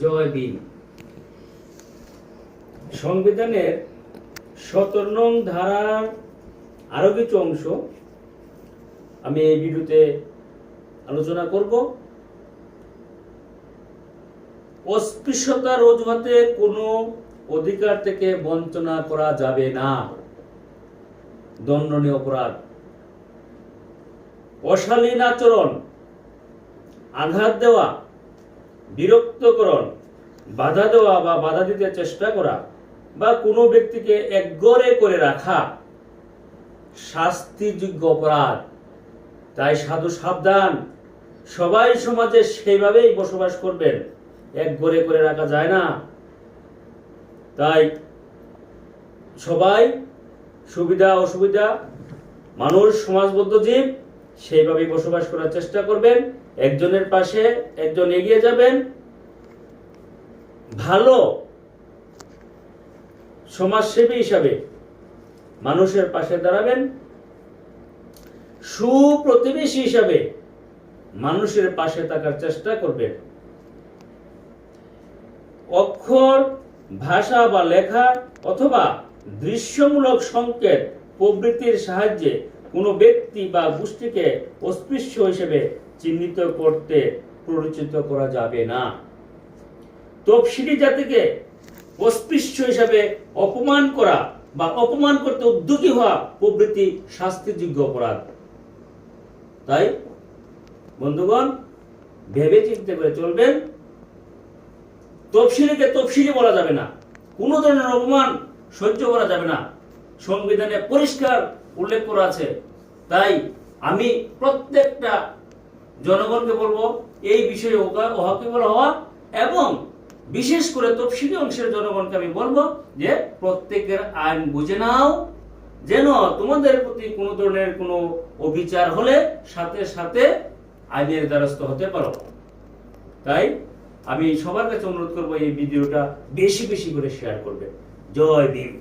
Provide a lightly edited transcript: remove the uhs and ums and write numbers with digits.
জয় ভীম। সংবিধানের 17 নং ধারার আরো কিছু অংশ আমি এই ভিডিওতে আলোচনা করব। অস্পৃশ্যতার অজুহাতে কোনো অধিকার থেকে বঞ্চনা করা যাবে না, দণ্ডনীয় অপরাধ। অশালীন আচরণ, আঘাত দেওয়া, বিরক্তকরণ, বাধা দেওয়া বা বাধা দিতে চেষ্টা করা বা কোনো ব্যক্তিকে একঘরে করে রাখা শাস্তিযোগ্য অপরাধ। তাই সাধু সাবধান, সবাই সমাজে সেইভাবেই বসবাস করবেন, একঘরে করে রাখা যায় না। তাই সবাই সুবিধা অসুবিধা, মানুষ সমাজবদ্ধ জীব, সেইভাবেই বসবাস করার চেষ্টা করবেন। একজনের পাশে একজন এগিয়ে যাবেন, ভালো সমাজসেবী হিসাবে মানুষের পাশে দাঁড়াবেন, সুপ্রতিবেশী হিসাবে মানুষের পাশে থাকার চেষ্টা করবেন। অক্ষর, ভাষা বা লেখা অথবা দৃশ্যমূলক সংকেত প্রভৃতির সাহায্যে কোনো ব্যক্তি বা গোষ্ঠীকে অস্পৃশ্য হিসেবে চিহ্নিত করতে প্ররোচিত করা যাবে না। তফসিলি জাতিকে অস্পৃশ্য হিসাবে অপমান করা বা অপমান করতে উদ্যোগী হওয়া প্রভৃতি শাস্তিযোগ্য অপরাধ। তাই বন্ধুগণ, ভেবে চিন্তে করে চলবেন। তফসিলিকে তফসিলি বলা যাবে না, কোন ধরনের অপমান সহ্য করা যাবে না, সংবিধানে পরিষ্কার উল্লেখ করা আছে। তাই আমি প্রত্যেকটা জনগণকে বলবো এই বিষয়ে ওয়াকিবহাল হওয়া, এবং বিশেষ করে তফসিলি অংশের জনগণকে আমি বলবো যে প্রত্যেকের আইন বুঝে নাও, যেন তোমাদের প্রতি কোনো ধরনের কোনো অবিচার হলে সাথে সাথে আইনের দ্বারস্থ হতে পারো। তাই আমি সবার কাছে অনুরোধ করবো এই ভিডিওটা বেশি বেশি করে শেয়ার করবে। জয় ভীম।